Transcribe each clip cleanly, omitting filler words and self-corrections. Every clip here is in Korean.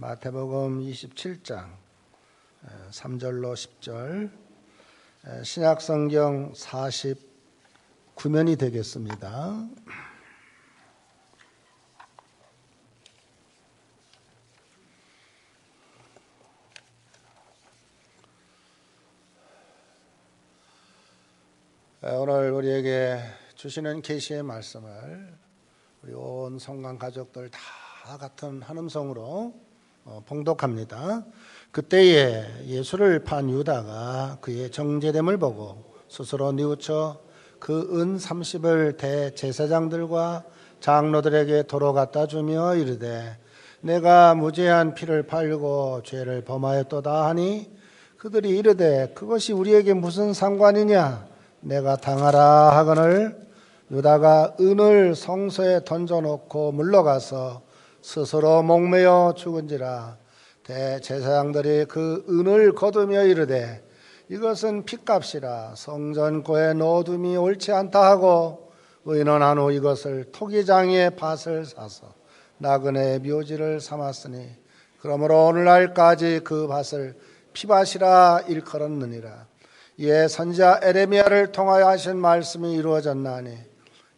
마태복음 27장 3절로 10절 신약성경 49면이 되겠습니다. 오늘 우리에게 주시는 계시의 말씀을 우리 온 성관 가족들 다 같은 한 음성으로 봉독합니다. 그때에 예수를 판 유다가 그의 정죄됨을 보고 스스로 뉘우쳐 그 은 30을 대제사장들과 장로들에게 도로 갖다 주며 이르되 내가 무죄한 피를 팔고 죄를 범하였도다 하니 그들이 이르되 그것이 우리에게 무슨 상관이냐 내가 당하라 하거늘 유다가 은을 성소에 던져놓고 물러가서 스스로 목매어 죽은지라 대제사장들이 그 은을 거두며 이르되 이것은 핏값이라 성전고에 넣어둠이 옳지 않다 하고 의논한 후 이것을 토기장의 밭을 사서 나그네의 묘지를 삼았으니 그러므로 오늘날까지 그 밭을 피밭이라 일컬었느니라. 이에 선지자 에레미야를 통하여 하신 말씀이 이루어졌나니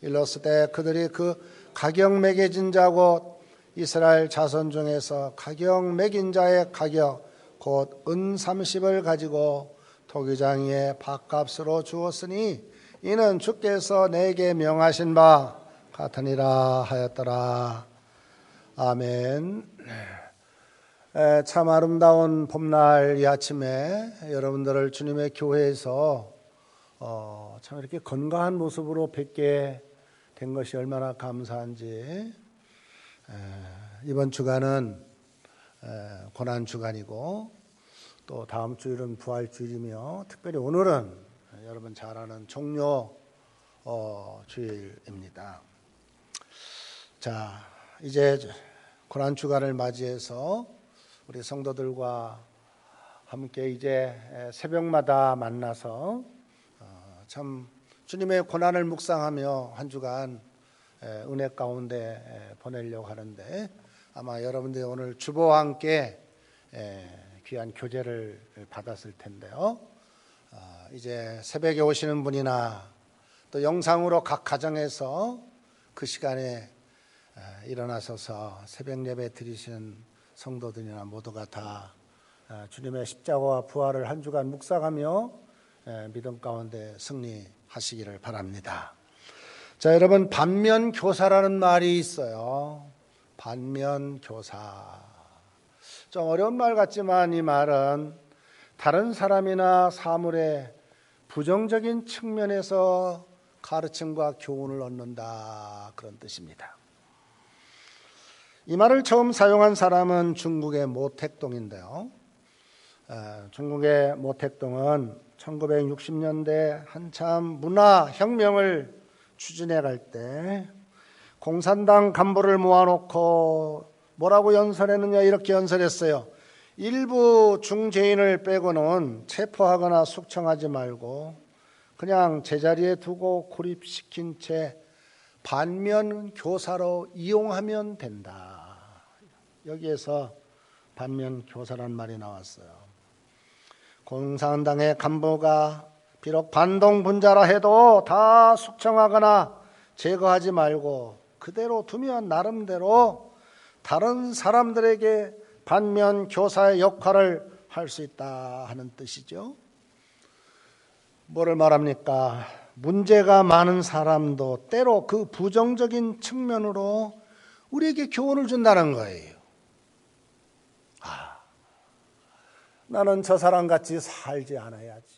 일렀을 그들이 그 가격 매겨진 자고 이스라엘 자손 중에서 가격 매긴 자의 가격 곧 은 30을 가지고 토기장의 밭값으로 주었으니 이는 주께서 내게 명하신 바 같으니라 하였더라. 아멘. 참 아름다운 봄날 이 아침에 여러분들을 주님의 교회에서 참 이렇게 건강한 모습으로 뵙게 된 것이 얼마나 감사한지. 이번 주간은 고난주간이고 또 다음 주일은 부활주일이며 특별히 오늘은 여러분 잘 아는 종료 주일입니다. 자, 이제 고난주간을 맞이해서 우리 성도들과 함께 이제 새벽마다 만나서 참 주님의 고난을 묵상하며 한 주간 은혜 가운데 보내려고 하는데 아마 여러분들이 오늘 주보와 함께 귀한 교제를 받았을 텐데요. 이제 새벽에 오시는 분이나 또 영상으로 각 가정에서 그 시간에 일어나셔서 새벽 예배 드리시는 성도들이나 모두가 다 주님의 십자가와 부활을 한 주간 묵상하며 믿음 가운데 승리하시기를 바랍니다. 자, 여러분, 반면교사라는 말이 있어요. 반면교사. 좀 어려운 말 같지만 이 말은 다른 사람이나 사물의 부정적인 측면에서 가르침과 교훈을 얻는다, 그런 뜻입니다. 이 말을 처음 사용한 사람은 중국의 모택동인데요. 중국의 모택동은 1960년대 한참 문화혁명을 추진해 갈 때 공산당 간부를 모아놓고 뭐라고 연설했느냐 이렇게 연설했어요. 일부 중죄인을 빼고는 체포하거나 숙청하지 말고 그냥 제자리에 두고 고립시킨 채 반면교사로 이용하면 된다. 여기에서 반면교사란 말이 나왔어요. 공산당의 간부가 비록 반동분자라 해도 다 숙청하거나 제거하지 말고 그대로 두면 나름대로 다른 사람들에게 반면 교사의 역할을 할 수 있다 하는 뜻이죠. 뭐를 말합니까? 문제가 많은 사람도 때로 그 부정적인 측면으로 우리에게 교훈을 준다는 거예요. 나는 저 사람같이 살지 않아야지.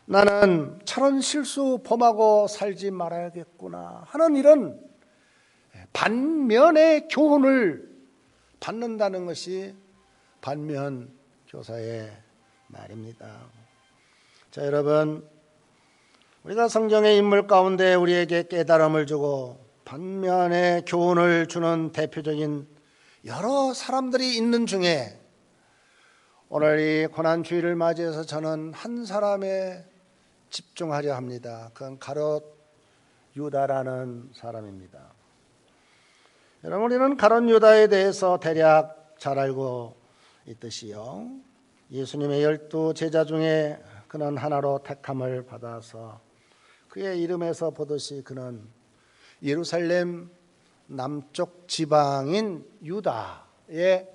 나는 저런 실수 범하고 살지 말아야겠구나 하는 이런 반면의 교훈을 받는다는 것이 반면 교사의 말입니다. 자, 여러분, 우리가 성경의 인물 가운데 우리에게 깨달음을 주고 반면의 교훈을 주는 대표적인 여러 사람들이 있는 중에 오늘 이 고난주일을 맞이해서 저는 한 사람에 집중하려 합니다. 그건 가롯 유다라는 사람입니다. 여러분, 우리는 가룟 유다에 대해서 대략 잘 알고 있듯이요, 예수님의 12 제자 중에 그는 하나로 택함을 받아서 그의 이름에서 보듯이 그는 예루살렘 남쪽 지방인 유다에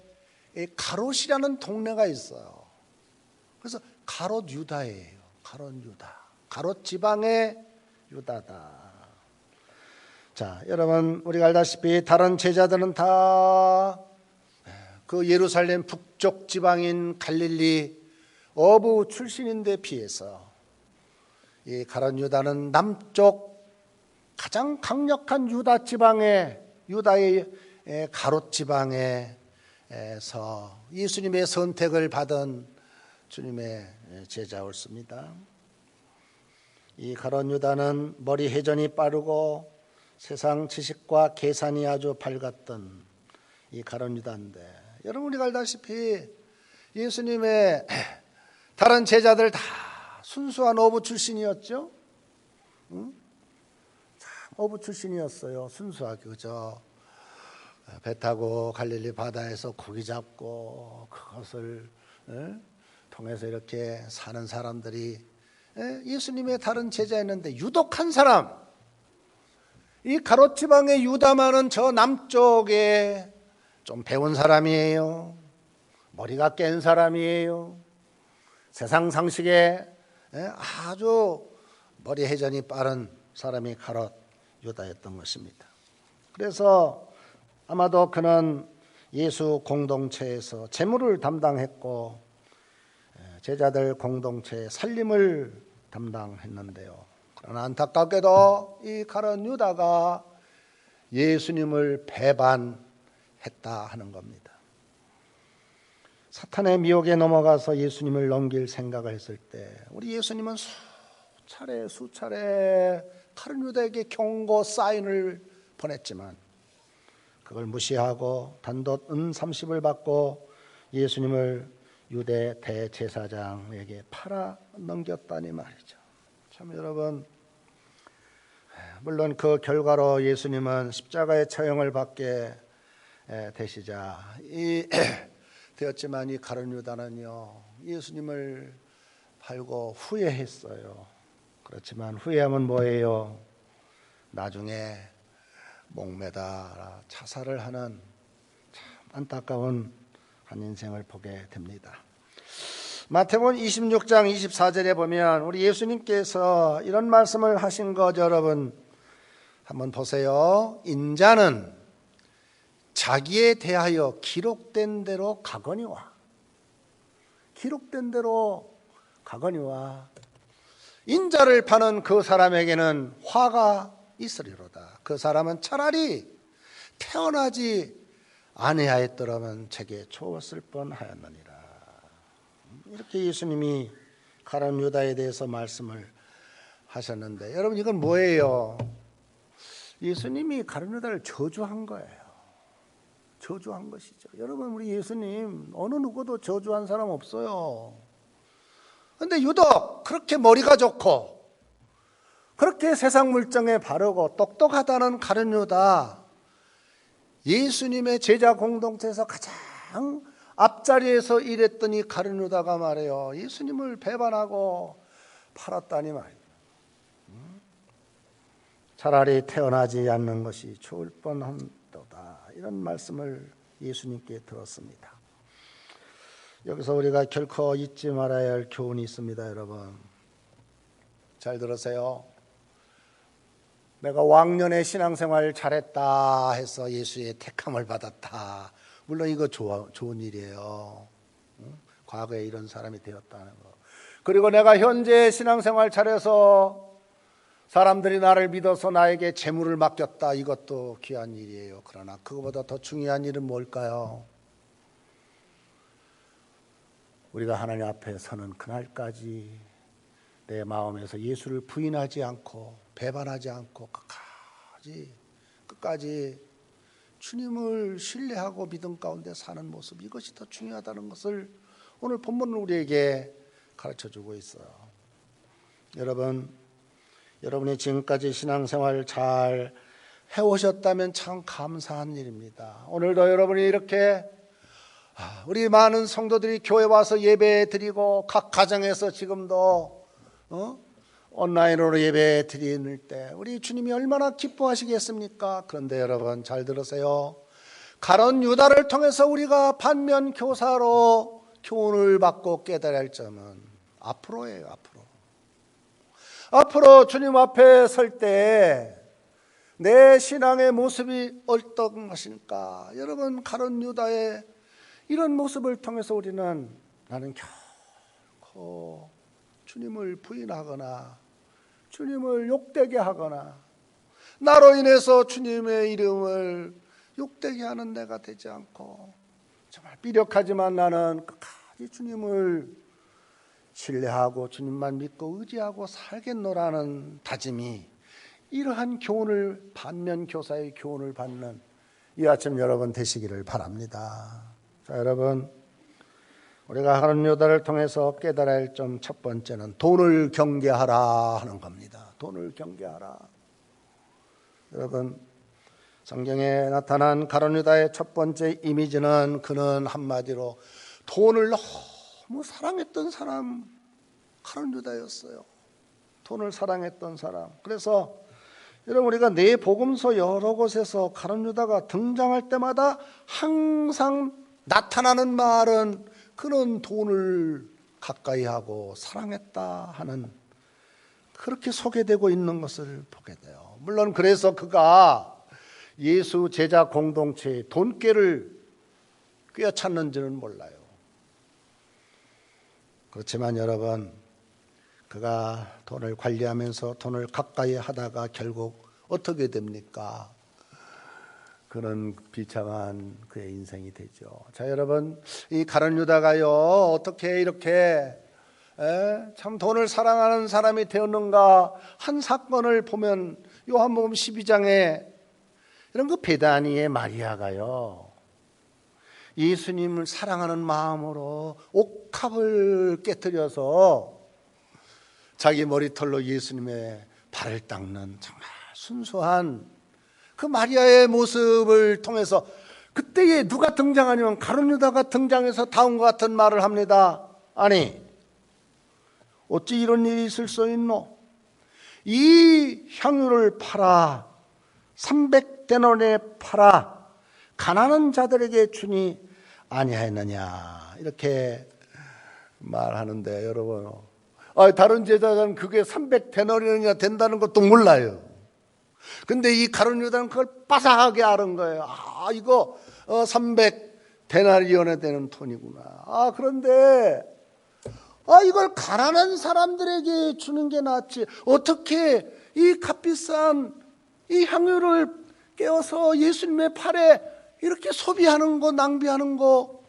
가롯이라는 동네가 있어요. 그래서 가롯 유다예요. 가롯 유다. 가롯 지방의 유다다. 자, 여러분, 우리가 알다시피 다른 제자들은 다 그 예루살렘 북쪽 지방인 갈릴리 어부 출신인데 비해서 이 가롯 유다는 남쪽 가장 강력한 유다 지방의 유다의 가롯 지방에서 예수님의 선택을 받은 주님의 제자였습니다. 이 가롯 유다는 머리 회전이 빠르고 세상 지식과 계산이 아주 밝았던 이 가롯 유다인데, 여러분, 우리가 알다시피 예수님의 다른 제자들 다 순수한 어부 출신이었죠. 어부 출신이었어요. 순수하게, 그죠? 배 타고 갈릴리 바다에서 고기 잡고 그것을 통해서 이렇게 사는 사람들이 예수님의 다른 제자였는데, 유독 한 사람, 이 가롯 지방의 유다만은 저 남쪽에 좀 배운 사람이에요. 머리가 깬 사람이에요. 세상 상식에 아주 머리 회전이 빠른 사람이 가롯 유다였던 것입니다. 그래서 아마도 그는 예수 공동체에서 재물을 담당했고 제자들 공동체의 살림을 담당했는데요. 그러나 안타깝게도 이 가롯 유다가 예수님을 배반했다 하는 겁니다. 사탄의 미혹에 넘어가서 예수님을 넘길 생각을 했을 때 우리 예수님은 수차례 가롯 유다에게 경고 사인을 보냈지만 그걸 무시하고 단돈 은 30을 받고 예수님을 유대 대제사장에게 팔아 넘겼다니 말이죠. 참, 여러분, 물론 그 결과로 예수님은 십자가의 처형을 받게 되시자 되었지만 이 가룟 유다는요, 예수님을 팔고 후회했어요. 그렇지만 후회하면 뭐예요? 나중에 목매다 자살을 하는 참 안타까운 한 인생을 보게 됩니다. 마태복음 26장 24절에 보면 우리 예수님께서 이런 말씀을 하신 것 여러분 한번 보세요. 인자는 자기에 대하여 기록된 대로 가거니와, 기록된 대로 가거니와, 인자를 파는 그 사람에게는 화가 있으리로다. 그 사람은 차라리 태어나지 아니하였더라면 제게 좋았을 뻔하였느니라. 이렇게 예수님이 가룟 유다에 대해서 말씀을 하셨는데, 여러분, 이건 뭐예요? 예수님이 가룟 유다를 저주한 거예요. 저주한 것이죠. 여러분, 우리 예수님 어느 누구도 저주한 사람 없어요. 그런데 유독 그렇게 머리가 좋고 그렇게 세상 물정에 바르고 똑똑하다는 가룟 유다, 예수님의 제자 공동체에서 가장 앞자리에서 일했던 이 가룟 유다가 말이에요, 예수님을 배반하고 팔았다니 말이에요. 차라리 태어나지 않는 것이 좋을 뻔한도다, 이런 말씀을 예수님께 들었습니다. 여기서 우리가 결코 잊지 말아야 할 교훈이 있습니다. 여러분, 잘 들으세요. 내가 왕년에 신앙생활 잘했다 해서 예수의 택함을 받았다, 물론 이거 좋은 일이에요. 과거에 이런 사람이 되었다는 거. 그리고 내가 현재 신앙생활 잘해서 사람들이 나를 믿어서 나에게 재물을 맡겼다, 이것도 귀한 일이에요. 그러나 그거보다 더 중요한 일은 뭘까요? 우리가 하나님 앞에 서는 그날까지 내 마음에서 예수를 부인하지 않고 배반하지 않고 끝까지 주님을 신뢰하고 믿음 가운데 사는 모습, 이것이 더 중요하다는 것을 오늘 본문은 우리에게 가르쳐주고 있어요. 여러분이 지금까지 신앙생활 잘 해오셨다면 참 감사한 일입니다. 오늘도 여러분이 이렇게 우리 많은 성도들이 교회 와서 예배 드리고 각 가정에서 지금도 온라인으로 예배 드릴 때 우리 주님이 얼마나 기뻐하시겠습니까? 그런데 여러분 잘 들으세요. 가룟 유다를 통해서 우리가 반면 교사로 교훈을 받고 깨달아야 할 점은 앞으로예요. 앞으로 주님 앞에 설 때 내 신앙의 모습이 어떤 것일까? 여러분, 가룟 유다의 이런 모습을 통해서 우리는 나는 결코 주님을 부인하거나 주님을 욕되게 하거나 나로 인해서 주님의 이름을 욕되게 하는 내가 되지 않고 정말 비력하지만 나는 끝까지 주님을 신뢰하고 주님만 믿고 의지하고 살겠노라는 다짐이 이러한 교훈을 반면 교사의 교훈을 받는 이 아침 여러분 되시기를 바랍니다. 자, 여러분, 우리가 가룟 유다를 통해서 깨달아야 할 점 첫 번째는 돈을 경계하라 하는 겁니다. 돈을 경계하라. 여러분, 성경에 나타난 가룟 유다의 첫 번째 이미지는 그는 한마디로 돈을 너무 사랑했던 사람, 가룟 유다였어요. 돈을 사랑했던 사람. 그래서 여러분, 우리가 네 복음서 여러 곳에서 가룟 유다가 등장할 때마다 항상 나타나는 말은 그는 돈을 가까이 하고 사랑했다 하는 그렇게 소개되고 있는 것을 보게 돼요. 물론 그래서 그가 예수 제자 공동체의 돈꾀를 꿰어찼는지는 몰라요. 그렇지만 여러분, 그가 돈을 관리하면서 돈을 가까이 하다가 결국 어떻게 됩니까? 그는 비참한 그의 인생이 되죠. 자, 여러분, 이 가룟 유다가요 어떻게 이렇게 참 돈을 사랑하는 사람이 되었는가? 한 사건을 보면 요한복음 12장에 이런 그 베다니의 마리아가요 예수님을 사랑하는 마음으로 옥합을 깨뜨려서 자기 머리털로 예수님의 발을 닦는 정말 순수한 그 마리아의 모습을 통해서 그때에 누가 등장하냐면 가룟 유다가 등장해서 다음과 같은 말을 합니다. 아니, 어찌 이런 일이 있을 수 있노? 이 향유를 팔아 300데나리온에 팔아 가난한 자들에게 주니 아니하였느냐, 이렇게 말하는데 여러분, 다른 제자들은 그게 300데나리온이나 된다는 것도 몰라요. 근데 이 가룟 유다는 그걸 빠삭하게 아는 거예요. 이거 300데나리온에 되는 돈이구나. 그런데 이걸 가난한 사람들에게 주는 게 낫지, 어떻게 이 값비싼 이 향유를 깨어서 예수님의 팔에 이렇게 소비하는 거, 낭비하는 거,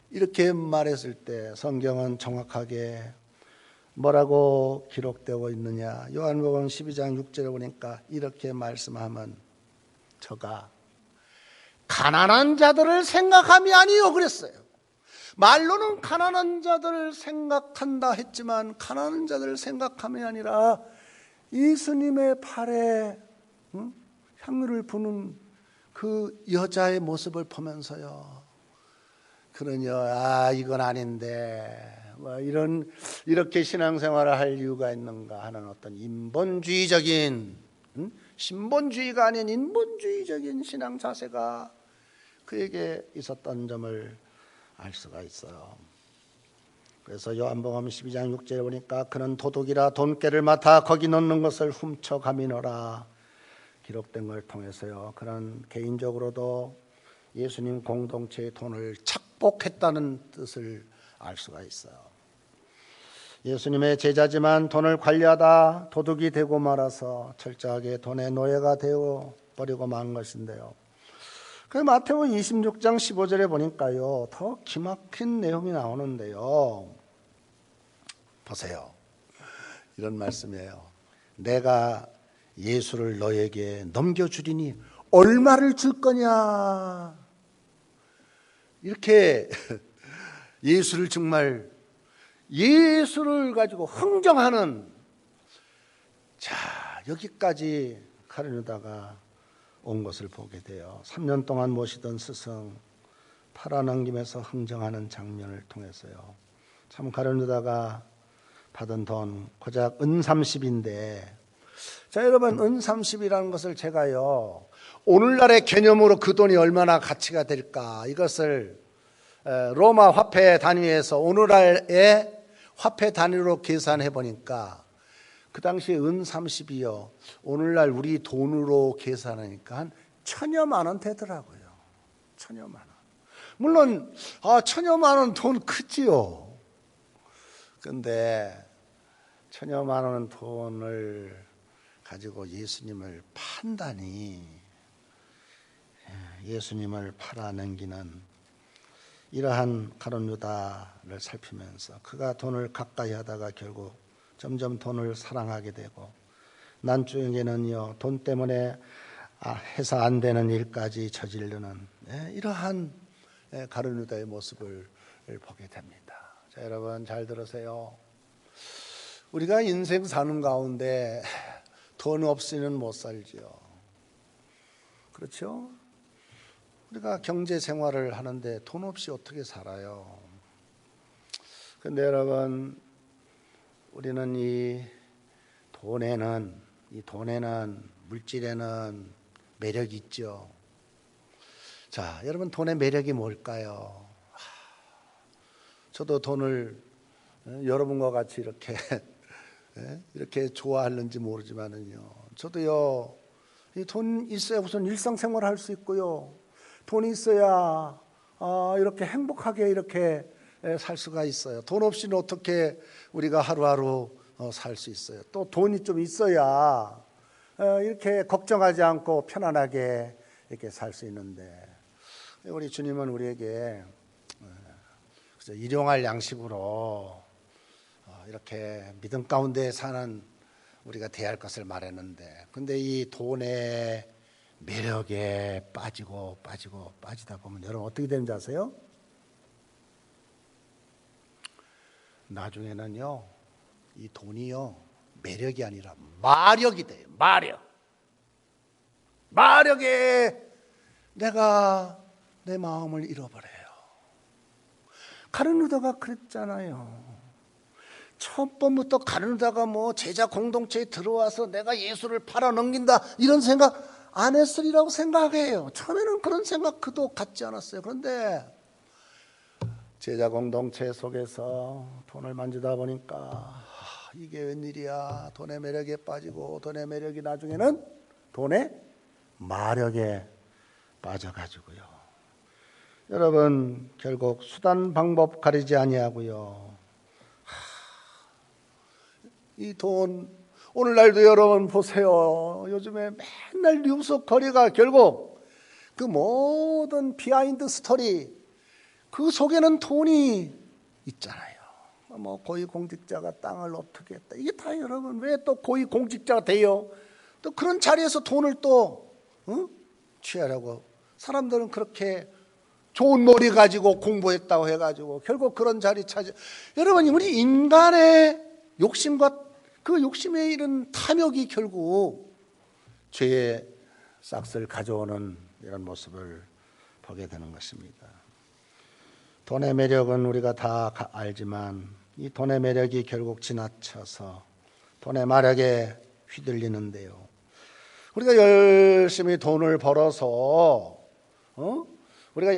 이렇게 말했을 때 성경은 정확하게 뭐라고 기록되고 있느냐? 요한복음 12장 6절에 보니까 이렇게 말씀하면 저가 가난한 자들을 생각함이 아니요 그랬어요. 말로는 가난한 자들을 생각한다 했지만 가난한 자들을 생각함이 아니라 예수님의 팔에 향유를 부는 그 여자의 모습을 보면서요, 그러냐, 이건 아닌데 이렇게 신앙생활을 할 이유가 있는가 하는 어떤 인본주의적인, 신본주의가 아닌 인본주의적인 신앙 자세가 그에게 있었던 점을 알 수가 있어요. 그래서 요한복음 12장 6절에 보니까 그는 도둑이라 돈깨를 맡아 거기 넣는 것을 훔쳐가미노라 기록된 걸 통해서요, 그는 개인적으로도 예수님 공동체의 돈을 착복했다는 뜻을 알 수가 있어요. 예수님의 제자지만 돈을 관리하다 도둑이 되고 말아서 철저하게 돈의 노예가 되어 버리고 만 것인데요. 그 마태복음 26장 15절에 보니까요, 더 기막힌 내용이 나오는데요. 보세요. 이런 말씀이에요. 내가 예수를 너에게 넘겨주리니 얼마를 줄 거냐? 이렇게 예수를 정말 예수를 가지고 흥정하는, 자, 여기까지 가룟 유다가 온 것을 보게 돼요. 3년 동안 모시던 스승 팔아넘김에서 흥정하는 장면을 통해서요. 참 가룟 유다가 받은 돈 고작 은 30인데, 자 여러분, 은 30이라는 것을 제가요 오늘날의 개념으로 그 돈이 얼마나 가치가 될까, 이것을 로마 화폐 단위에서 오늘날의 화폐 단위로 계산해 보니까 그 당시 은 30이요 오늘날 우리 돈으로 계산하니까 한 1000여만 원 되더라고요. 1000여만 원. 물론 1000여만 원 돈 크지요. 그런데 1000여만 원 돈을 가지고 예수님을 판다니, 예수님을 팔아넘기는 이러한 가룟 유다를 살피면서 그가 돈을 가까이 하다가 결국 점점 돈을 사랑하게 되고, 나중에는요 돈 때문에 해서 안 되는 일까지 저지르는 이러한 가룟 유다의 모습을 보게 됩니다. 자 여러분 잘 들으세요. 우리가 인생 사는 가운데 돈 없이는 못 살지요. 그렇죠? 우리가 경제 생활을 하는데 돈 없이 어떻게 살아요? 그런데 여러분, 우리는 이 돈에는 물질에는 매력이 있죠. 자, 여러분 돈의 매력이 뭘까요? 저도 돈을 여러분과 같이 이렇게 좋아하는지 모르지만은요, 저도요 이 돈 있어야 우선 일상생활을 할 수 있고요, 돈이 있어야 이렇게 행복하게 이렇게 살 수가 있어요. 돈 없이는 어떻게 우리가 하루하루 살 수 있어요. 또 돈이 좀 있어야 이렇게 걱정하지 않고 편안하게 이렇게 살 수 있는데, 우리 주님은 우리에게 일용할 양식으로 이렇게 믿음 가운데 사는 우리가 대할 것을 말했는데, 근데 이 돈의 매력에 빠지다 보면 여러분 어떻게 되는지 아세요? 나중에는요 이 돈이요 매력이 아니라 마력이 돼요. 마력에 내가 내 마음을 잃어버려요. 가룟 유다가 그랬잖아요. 첫 번부터 가룟 유다가 제자 공동체에 들어와서 내가 예수를 팔아넘긴다 이런 생각 안 했으리라고 생각해요. 처음에는 그런 생각 그도 갖지 않았어요. 그런데 제자 공동체 속에서 돈을 만지다 보니까 이게 웬일이야. 돈의 매력에 빠지고, 돈의 매력이 나중에는 돈의 마력에 빠져가지고요. 여러분 결국 수단 방법 가리지 아니하고요, 이 돈, 오늘날도 여러분 보세요. 요즘에 맨날 뉴스 거리가 결국 그 모든 비하인드 스토리 그 속에는 돈이 있잖아요. 고위공직자가 땅을 어떻게 했다. 이게 다 여러분 왜 또 고위공직자가 돼요? 또 그런 자리에서 돈을 또 취하려고 사람들은 그렇게 좋은 머리 가지고 공부했다고 해가지고 결국 그런 자리 차지. 여러분 우리 인간의 욕심과 그 욕심에 이른 탐욕이 결국 죄의 싹을 가져오는 이런 모습을 보게 되는 것입니다. 돈의 매력은 우리가 다 알지만 이 돈의 매력이 결국 지나쳐서 돈의 마력에 휘둘리는데요. 우리가 열심히 돈을 벌어서 우리가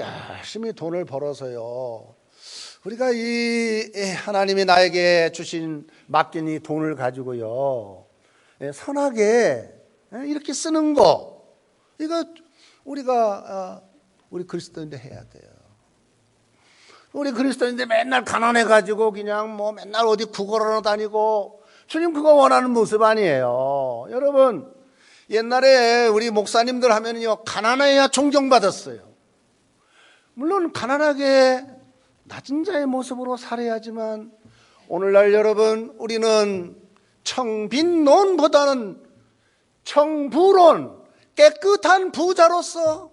이 하나님이 나에게 맡긴 이 돈을 가지고요 선하게 이렇게 쓰는 거, 이거 우리 그리스도인들 해야 돼요. 우리 그리스도인들 맨날 가난해가지고 그냥 맨날 어디 구걸하러 다니고, 주님 그거 원하는 모습 아니에요. 여러분 옛날에 우리 목사님들 하면요 가난해야 존경받았어요. 물론 가난하게 낮은 자의 모습으로 살아야지만, 오늘날 여러분 우리는 청빈론보다는 청부론, 깨끗한 부자로서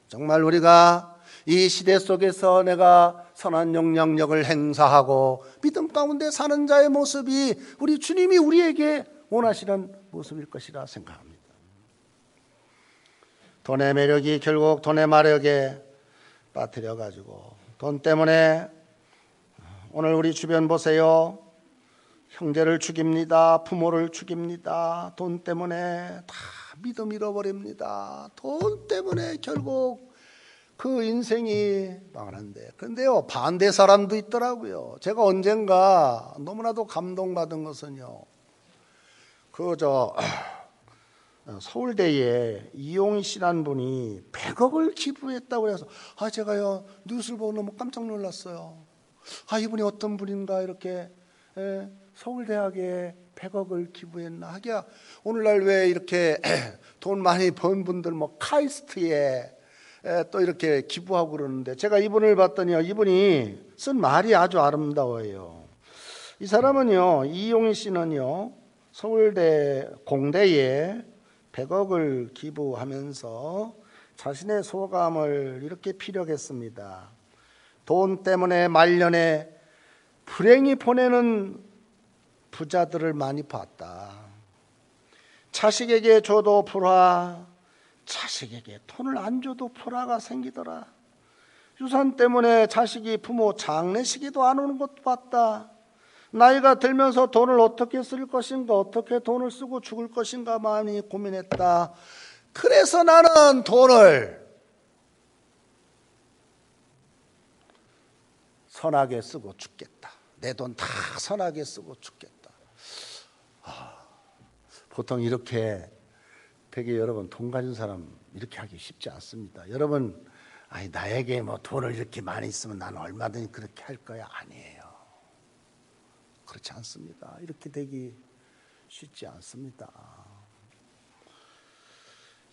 정말 우리가 이 시대 속에서 내가 선한 영향력을 행사하고 믿음 가운데 사는 자의 모습이 우리 주님이 우리에게 원하시는 모습일 것이라 생각합니다. 돈의 매력이 결국 돈의 마력에 빠뜨려 가지고 돈 때문에 오늘 우리 주변 보세요. 형제를 죽입니다. 부모를 죽입니다. 돈 때문에 다 믿음 잃어버립니다. 돈 때문에 결국 그 인생이 망하는데, 그런데요 반대 사람도 있더라고요. 제가 언젠가 너무나도 감동받은 것은요, 서울대에 이용희 씨라는 분이 100억을 기부했다고 해서 제가요 뉴스를 보고 너무 깜짝 놀랐어요. 이분이 어떤 분인가, 이렇게 서울대학에 100억을 기부했나 하기야. 오늘날 왜 이렇게 돈 많이 번 분들 카이스트에 또 이렇게 기부하고 그러는데, 제가 이분을 봤더니요, 이분이 쓴 말이 아주 아름다워요. 이 사람은요, 이용희 씨는요, 서울대 공대에 100억을 기부하면서 자신의 소감을 이렇게 피력했습니다. 돈 때문에 말년에 불행히 보내는 부자들을 많이 봤다. 자식에게 줘도 불화, 자식에게 돈을 안 줘도 불화가 생기더라. 유산 때문에 자식이 부모 장례식에도 안 오는 것도 봤다. 나이가 들면서 돈을 어떻게 쓸 것인가, 어떻게 돈을 쓰고 죽을 것인가 많이 고민했다. 그래서 나는 돈을 선하게 쓰고 죽겠다. 내 돈 다 선하게 쓰고 죽겠다. 보통 이렇게 되게 여러분, 돈 가진 사람 이렇게 하기 쉽지 않습니다. 여러분, 나에게 돈을 이렇게 많이 있으면 나는 얼마든지 그렇게 할 거야. 아니에요. 그렇지 않습니다. 이렇게 되기 쉽지 않습니다.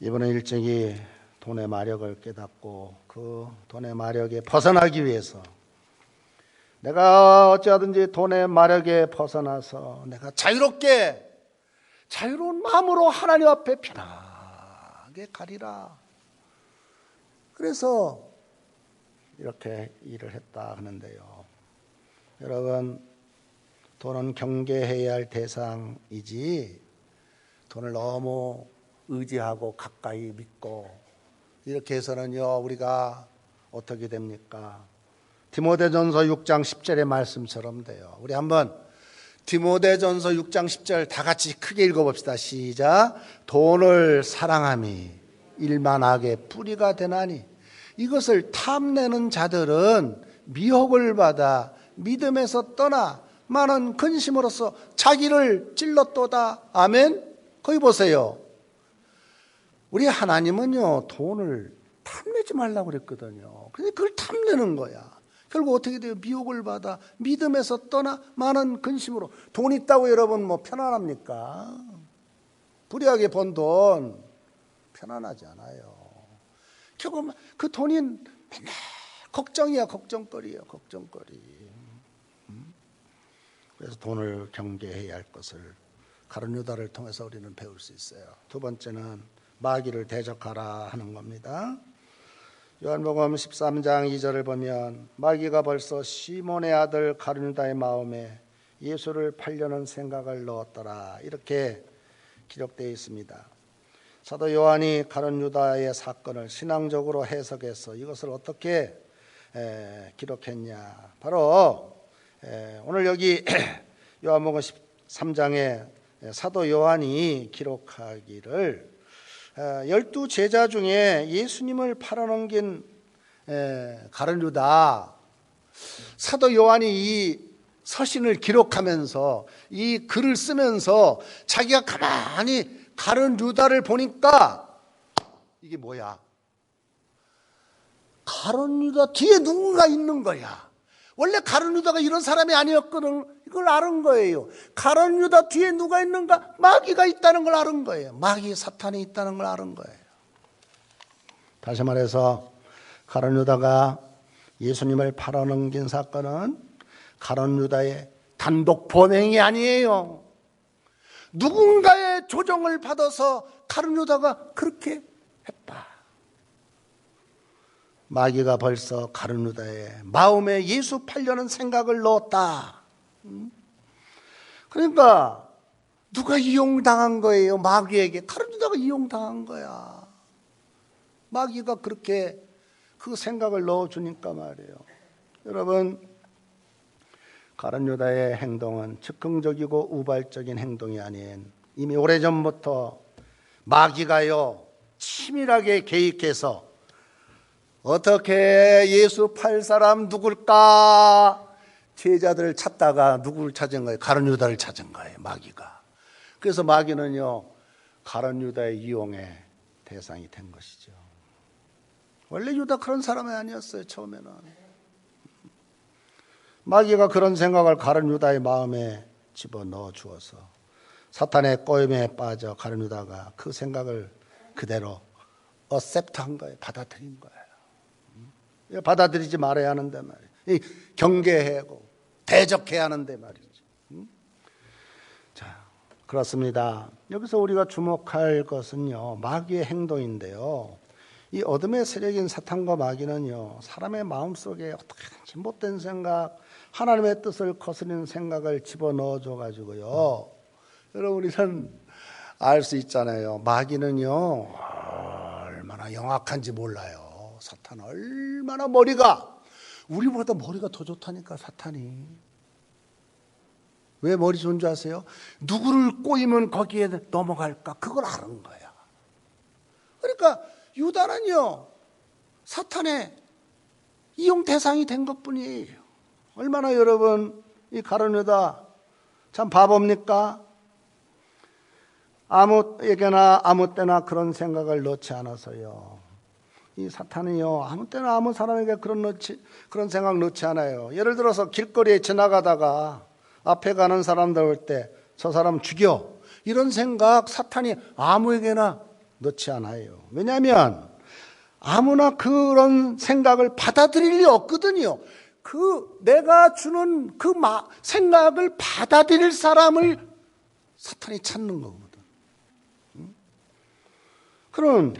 이번에 일찍이 돈의 마력을 깨닫고 그 돈의 마력에 벗어나기 위해서 내가 어찌하든지 돈의 마력에 벗어나서 내가 자유로운 마음으로 하나님 앞에 편하게 가리라. 그래서 이렇게 일을 했다 하는데요. 여러분, 돈은 경계해야 할 대상이지 돈을 너무 의지하고 가까이 믿고 이렇게 해서는요, 우리가 어떻게 됩니까? 디모데전서 6장 10절의 말씀처럼 돼요. 우리 한번 디모데전서 6장 10절 다 같이 크게 읽어봅시다. 시작. 돈을 사랑함이 일만하게 뿌리가 되나니 이것을 탐내는 자들은 미혹을 받아 믿음에서 떠나 많은 근심으로써 자기를 찔렀도다. 아멘. 거기 보세요. 우리 하나님은요, 돈을 탐내지 말라고 그랬거든요. 근데 그걸 탐내는 거야. 결국 어떻게 돼요? 미혹을 받아 믿음에서 떠나 많은 근심으로. 돈 있다고 여러분 편안합니까? 불이하게 번 돈 편안하지 않아요. 결국 그 돈이 맨날 걱정이야. 걱정거리예요. 걱정거리. 그래서 돈을 경계해야 할 것을 가룟 유다를 통해서 우리는 배울 수 있어요. 두 번째는 마귀를 대적하라 하는 겁니다. 요한복음 13장 2절을 보면 마귀가 벌써 시몬의 아들 가룟 유다의 마음에 예수를 팔려는 생각을 넣었더라. 이렇게 기록되어 있습니다. 사도 요한이 가룟 유다의 사건을 신앙적으로 해석해서 이것을 어떻게 기록했냐. 바로 오늘 여기 요한복음 13장에 사도 요한이 기록하기를 12 제자 중에 예수님을 팔아넘긴 가룟 유다, 사도 요한이 이 서신을 기록하면서 이 글을 쓰면서 자기가 가만히 가룟 유다를 보니까 이게 뭐야? 가룟 유다 뒤에 누군가 있는 거야. 원래 가룟 유다가 이런 사람이 아니었거든. 이걸 아는 거예요. 가룟 유다 뒤에 누가 있는가? 마귀가 있다는 걸 아는 거예요. 마귀 사탄이 있다는 걸 아는 거예요. 다시 말해서 가룟 유다가 예수님을 팔아넘긴 사건은 가룟 유다의 단독 범행이 아니에요. 누군가의 조정을 받아서 가룟 유다가 그렇게 했다. 마귀가 벌써 가룟 유다의 마음에 예수 팔려는 생각을 넣었다. 그러니까 누가 이용당한 거예요? 마귀에게. 가룟 유다가 이용당한 거야. 마귀가 그렇게 그 생각을 넣어주니까 말이에요. 여러분, 가룟 유다의 행동은 즉흥적이고 우발적인 행동이 아닌 이미 오래전부터 마귀가요 치밀하게 계획해서 어떻게 예수 팔 사람 누굴까 제자들을 찾다가 누구를 찾은 거예요? 가룟 유다를 찾은 거예요, 마귀가. 그래서 마귀는요 가룟 유다의 이용의 대상이 된 것이죠. 원래 유다 그런 사람이 아니었어요. 처음에는 마귀가 그런 생각을 가룟 유다의 마음에 집어넣어 주어서 사탄의 꼬임에 빠져 가룟 유다가 그 생각을 그대로 어셉트한 거예요. 받아들인 거예요. 받아들이지 말아야 하는데 말이에요. 경계해야 하고 대적해야 하는데 말이죠. 자, 그렇습니다. 여기서 우리가 주목할 것은요 마귀의 행동인데요, 이 어둠의 세력인 사탄과 마귀는요 사람의 마음속에 어떻게든지 못된 생각, 하나님의 뜻을 거스르는 생각을 집어넣어 줘가지고요, 여러분 우리는 알 수 있잖아요. 마귀는요 얼마나 영악한지 몰라요. 사탄은 얼마나 머리가, 우리보다 머리가 더 좋다니까 사탄이. 왜 머리 좋은 줄 아세요? 누구를 꼬이면 거기에 넘어갈까 그걸 아는 거야. 그러니까 유다는요 사탄의 이용 대상이 된 것뿐이에요. 얼마나 여러분 이 가룟 유다 참 바보입니까? 아무에게나 아무 때나 그런 생각을 넣지 않아서요, 이 사탄이요 아무 때나 아무 사람에게 그런 생각 넣지 않아요. 예를 들어서 길거리에 지나가다가 앞에 가는 사람들 올 때 저 사람 죽여, 이런 생각 사탄이 아무에게나 넣지 않아요. 왜냐하면 아무나 그런 생각을 받아들일 리 없거든요. 그 내가 주는 그 생각을 받아들일 사람을 사탄이 찾는 거거든. 그럼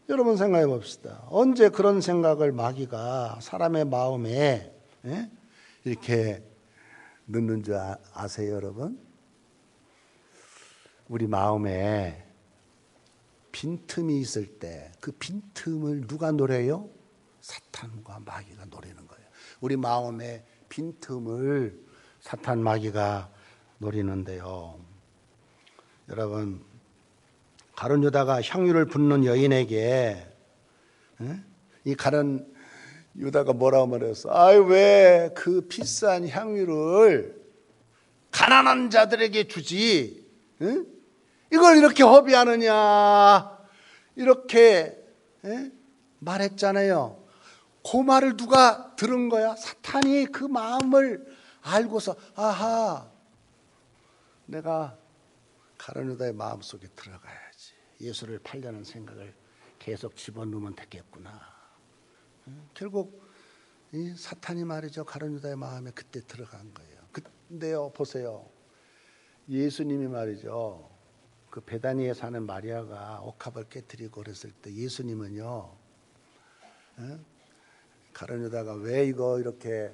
여러분 생각해 봅시다. 언제 그런 생각을 마귀가 사람의 마음에 이렇게 넣는 줄 아세요, 여러분? 우리 마음에 빈틈이 있을 때 그 빈틈을 누가 노려요? 사탄과 마귀가 노리는 거예요. 우리 마음의 빈틈을 사탄 마귀가 노리는데요, 여러분 가룟 유다가 향유를 붓는 여인에게 이 가룟 유다가 뭐라고 말했어? 아유 왜 그 비싼 향유를 가난한 자들에게 주지? 이걸 이렇게 허비하느냐? 이렇게 말했잖아요. 그 말을 누가 들은 거야? 사탄이 그 마음을 알고서 아하, 내가 가룟 유다의 마음속에 들어가야지. 예수를 팔려는 생각을 계속 집어넣으면 되겠구나. 결국 이 사탄이 말이죠 가룟 유다의 마음에 그때 들어간 거예요. 근데요 보세요, 예수님이 말이죠 그 베다니에 사는 마리아가 옥합을 깨뜨리고 그랬을 때 예수님은요 가룟 유다가 왜 이거 이렇게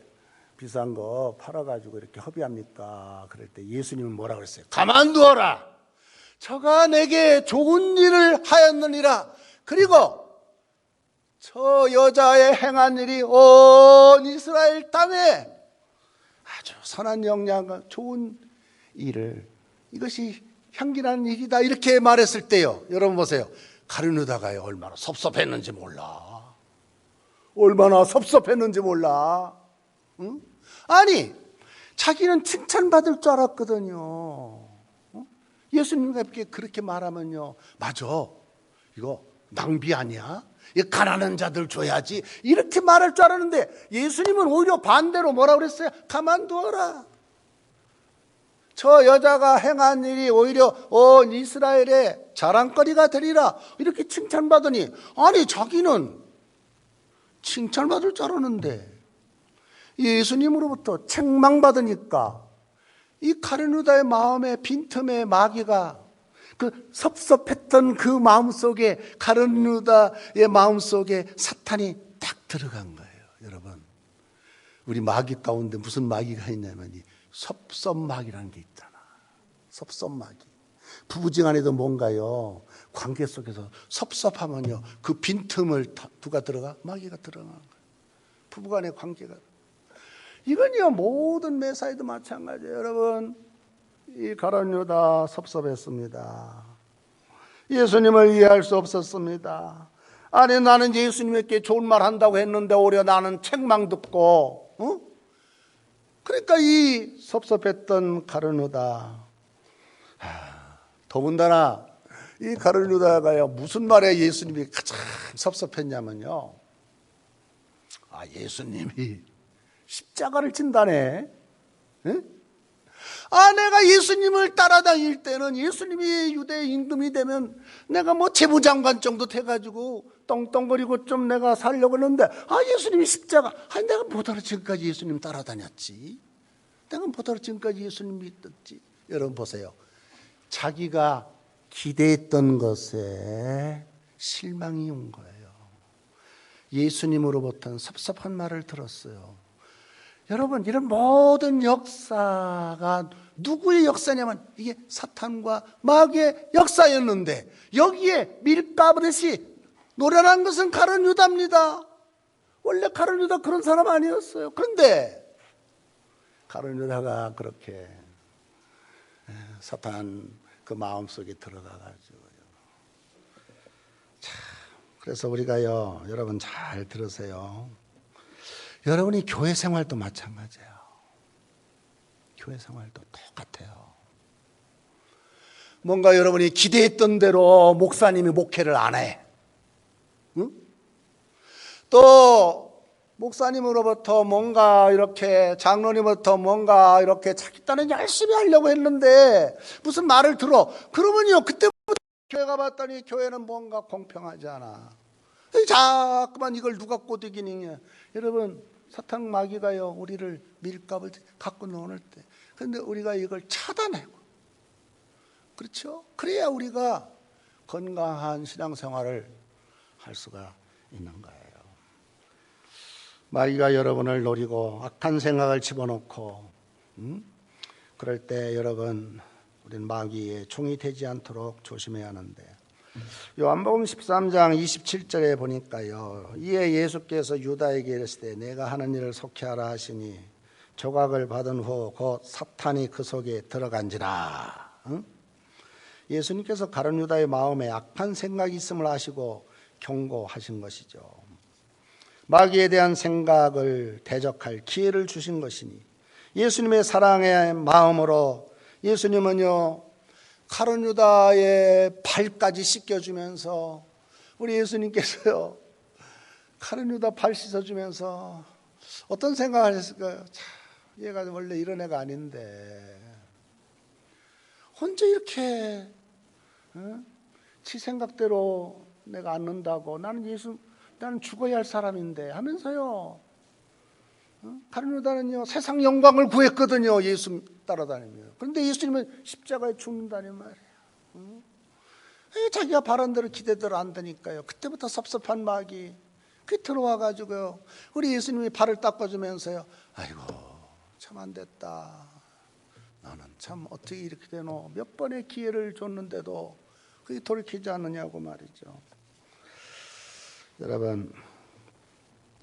비싼 거 팔아가지고 이렇게 허비합니까? 그럴 때 예수님은 뭐라 그랬어요? 가만두어라. 저가 내게 좋은 일을 하였느니라. 그리고 저 여자의 행한 일이 온 이스라엘 땅에 아주 선한 영향과 좋은 일을, 이것이 향기나는 일이다 이렇게 말했을 때요, 여러분 보세요, 가룟 유다가요 얼마나 섭섭했는지 몰라. 얼마나 섭섭했는지 몰라. 응? 아니 자기는 칭찬받을 줄 알았거든요. 예수님께 그렇게 말하면요, 맞아 이거 낭비 아니야? 이거 가난한 자들 줘야지 이렇게 말할 줄 알았는데 예수님은 오히려 반대로 뭐라고 그랬어요? 가만두어라. 저 여자가 행한 일이 오히려 온 이스라엘의 자랑거리가 되리라 이렇게 칭찬받으니, 아니 자기는 칭찬받을 줄 알았는데 예수님으로부터 책망받으니까 이 가룟 유다의 마음에 빈틈에 마귀가 그 섭섭했던 그 마음속에, 가룟 유다의 마음속에 사탄이 딱 들어간 거예요. 여러분 우리 마귀 가운데 무슨 마귀가 있냐면 이 섭섭마귀라는 게 있잖아. 섭섭마귀. 부부지간에도 뭔가요, 관계 속에서 섭섭하면요, 그 빈틈을 누가 들어가? 마귀가 들어가는 거예요. 부부간의 관계가. 이건요, 모든 매사에도 마찬가지예요. 여러분, 이 가룟 유다 섭섭했습니다. 예수님을 이해할 수 없었습니다. 아니, 나는 예수님께 좋은 말 한다고 했는데 오히려 나는 책망 듣고, 그러니까 이 섭섭했던 가룟 유다. 더군다나 이 가룟 유다가요, 무슨 말에 예수님이 가장 섭섭했냐면요, 예수님이 십자가를 진다네. 내가 예수님을 따라다닐 때는, 예수님이 유대의 임금이 되면 내가 뭐 재무장관 정도 돼가지고 떵떵거리고 좀 내가 살려고 했는데, 예수님이 십자가. 내가 뭐하러 지금까지 예수님 따라다녔지? 내가 뭐하러 지금까지 예수님 믿었지? 여러분 보세요. 자기가 기대했던 것에 실망이 온 거예요. 예수님으로부터는 섭섭한 말을 들었어요. 여러분, 이런 모든 역사가 누구의 역사냐면 이게 사탄과 마귀의 역사였는데, 여기에 밀가버릇이 노련한 것은 가룟 유다입니다. 원래 가룟 유다 그런 사람 아니었어요. 그런데 가룟 유다가 그렇게 사탄 그 마음속에 들어가가지고요. 그래서 우리가요, 여러분 잘 들으세요. 여러분이 교회 생활도 마찬가지예요. 교회 생활도 똑같아요. 뭔가 여러분이 기대했던 대로 목사님이 목회를 안 해. 또 목사님으로부터 뭔가 이렇게, 장로님으로부터 뭔가 이렇게 자기 딴은 열심히 하려고 했는데 무슨 말을 들어. 그러면요, 그때부터 교회 가봤더니 교회는 뭔가 공평하지 않아. 자꾸만 이걸 누가 꼬드기느냐. 여러분, 사탄 마귀가요, 우리를 밀값을 갖고 노는 때, 그런데 우리가 이걸 차단하고, 그렇죠? 그래야 우리가 건강한 신앙생활을 할 수가 있는 거예요. 마귀가 여러분을 노리고 악한 생각을 집어넣고, 그럴 때 여러분, 우리는 마귀의 종이 되지 않도록 조심해야 하는데, 요한복음 13장 27절에 보니까요, 이에 예수께서 유다에게 이르시되 내가 하는 일을 속히 하라 하시니 조각을 받은 후 곧 사탄이 그 속에 들어간지라. 예수님께서 가룟 유다의 마음에 악한 생각이 있음을 아시고 경고하신 것이죠. 마귀에 대한 생각을 대적할 기회를 주신 것이니, 예수님의 사랑의 마음으로 예수님은요, 가룟 유다의 발까지 씻겨주면서, 우리 예수님께서요, 가룟 유다 발 씻어주면서 어떤 생각을 했을까요? 얘가 원래 이런 애가 아닌데 혼자 이렇게 지 생각대로 내가 앉는다고, 나는 죽어야 할 사람인데 하면서요, 가룟 유다는요, 세상 영광을 구했거든요, 예수 따라다니며. 그런데 예수님은 십자가에 죽는다는 말이에요. 자기가 바란 대로 기대대로 안 되니까요, 그때부터 섭섭한 마귀 그 들어와가지고요, 우리 예수님이 발을 닦아주면서요, 아이고 참 안 됐다, 나는 참 어떻게 이렇게 되노, 몇 번의 기회를 줬는데도 그게 돌이키지 않느냐고 말이죠. 여러분,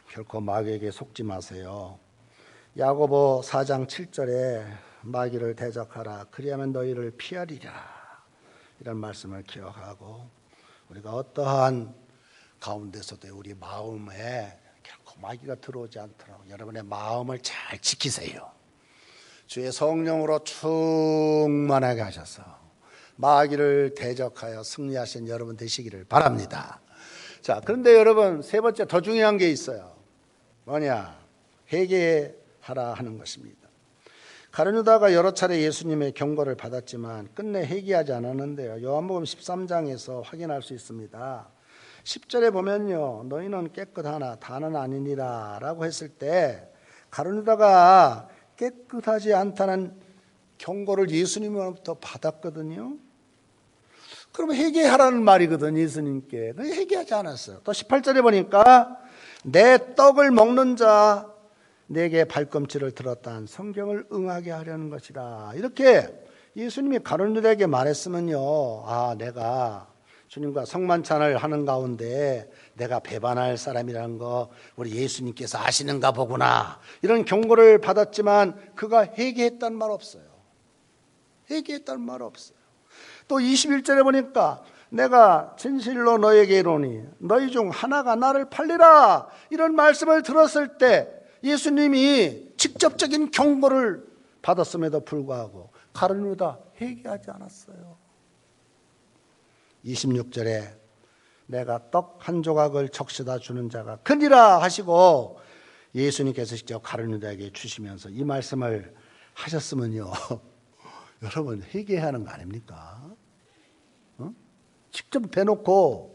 결코 마귀에게 속지 마세요. 야고보 4장 7절에 마귀를 대적하라, 그리하면 너희를 피하리라, 이런 말씀을 기억하고, 우리가 어떠한 가운데서도 우리 마음에 결코 마귀가 들어오지 않도록 여러분의 마음을 잘 지키세요. 주의 성령으로 충만하게 하셔서 마귀를 대적하여 승리하신 여러분 되시기를 바랍니다. 자, 그런데 여러분, 세 번째 더 중요한 게 있어요. 뭐냐? 회개하라 하는 것입니다. 가룟 유다가 여러 차례 예수님의 경고를 받았지만 끝내 회개하지 않았는데요, 요한복음 13장에서 확인할 수 있습니다. 10절에 보면요, 너희는 깨끗하나 다는 아니니라 라고 했을 때 가룟 유다가 깨끗하지 않다는 경고를 예수님으로부터 받았거든요. 그러면 회개하라는 말이거든요, 예수님께. 회개하지 않았어요. 또 18절에 보니까 내 떡을 먹는 자 내게 발꿈치를 들었다는 성경을 응하게 하려는 것이다, 이렇게 예수님이 가룟 유다에게 말했으면요, 아, 내가 주님과 성만찬을 하는 가운데 내가 배반할 사람이라는 거 우리 예수님께서 아시는가 보구나, 이런 경고를 받았지만 그가 회개했다는 말 없어요. 회개했다는 말 없어요. 또 21절에 보니까 내가 진실로 너에게 이르노니 너희 중 하나가 나를 팔리라, 이런 말씀을 들었을 때 예수님이 직접적인 경고를 받았음에도 불구하고 가룟 유다 회개하지 않았어요. 26절에 내가 떡 한 조각을 적시다 주는 자가 크니라 하시고 예수님께서 직접 가룟 유다에게 주시면서 이 말씀을 하셨으면요, 여러분 회개해야 하는 거 아닙니까? 직접 대놓고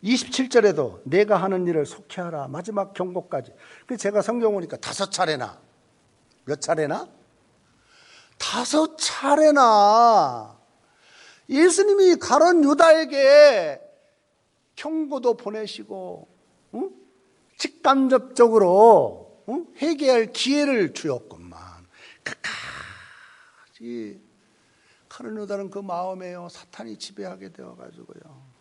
27절에도 내가 하는 일을 속히 하라, 마지막 경고까지. 그래서 제가 성경 보니까 5차례나, 몇 차례나? 5차례나 예수님이 가룟 유다에게 경고도 보내시고 직간접적으로 회개할 기회를 주었구만. 끝까지 가룟 유다는 그 마음에요, 사탄이 지배하게 되어가지고요.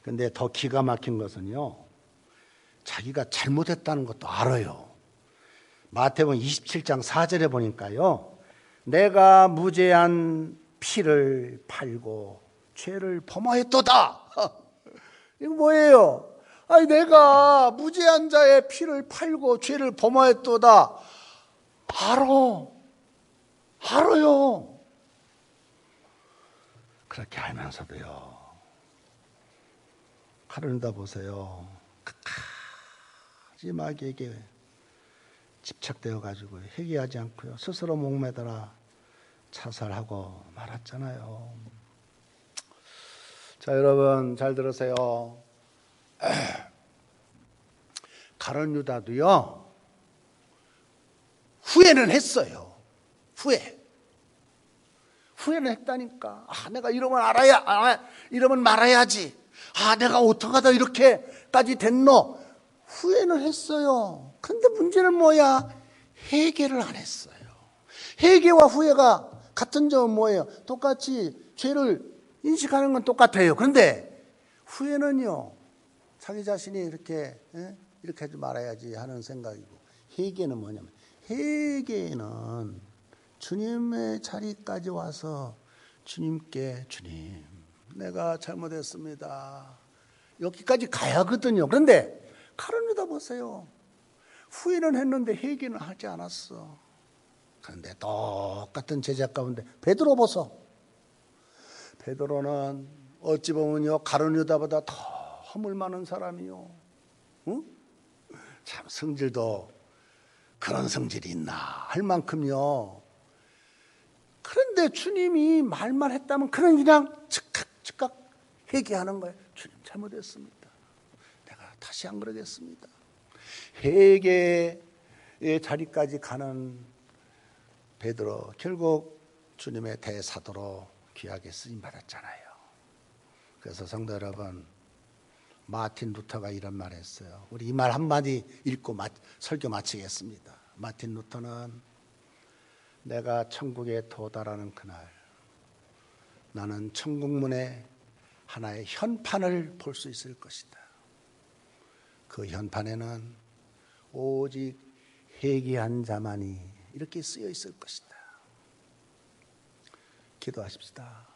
근데 더 기가 막힌 것은요, 자기가 잘못했다는 것도 알아요. 마태복음 27장 4절에 보니까요, 내가 무죄한 피를 팔고 죄를 범하였도다. 이거 뭐예요? 아니, 내가 무죄한 자의 피를 팔고 죄를 범하였도다. 알아요. 그렇게 알면서도요, 가룟 유다 보세요. 끝까지 마귀에게 집착되어 가지고 회개하지 않고요, 스스로 목매달아 자살하고 말았잖아요. 자, 여러분 잘 들으세요. 가룟 유다도요, 후회는 했어요. 후회는 했다니까. 아, 내가 이러면 말아야지. 아, 내가 어떡하다 이렇게까지 됐노. 후회는 했어요. 근데 문제는 뭐야? 회개를 안 했어요. 회개와 후회가 같은 점은 뭐예요? 똑같이 죄를 인식하는 건 똑같아요. 그런데 후회는요, 자기 자신이 이렇게 하지 말아야지 하는 생각이고, 회개는 뭐냐면, 회개는 주님의 자리까지 와서 주님께, 주님, 내가 잘못했습니다, 여기까지 가야 하거든요. 그런데 가룟 유다 보세요. 후회는 했는데 회개는 하지 않았어. 그런데 똑같은 제자 가운데 베드로 보소. 베드로는 어찌 보면요, 가룟 유다보다 더 허물 많은 사람이요. 응? 참 성질도 그런 성질이 있나 할 만큼요. 그런데 주님이 말만 했다면 그냥 즉각 회개하는 거예요. 주님 잘못했습니다. 내가 다시 안 그러겠습니다. 회개의 자리까지 가는 베드로, 결국 주님의 대사도로 귀하게 쓰임 받았잖아요. 그래서 성도 여러분, 마틴 루터가 이런 말을 했어요. 우리 이 말 한마디 읽고 설교 마치겠습니다. 마틴 루터는 내가 천국에 도달하는 그날, 나는 천국문에 하나의 현판을 볼 수 있을 것이다. 그 현판에는 오직 회개한 자만이 이렇게 쓰여 있을 것이다. 기도하십시다.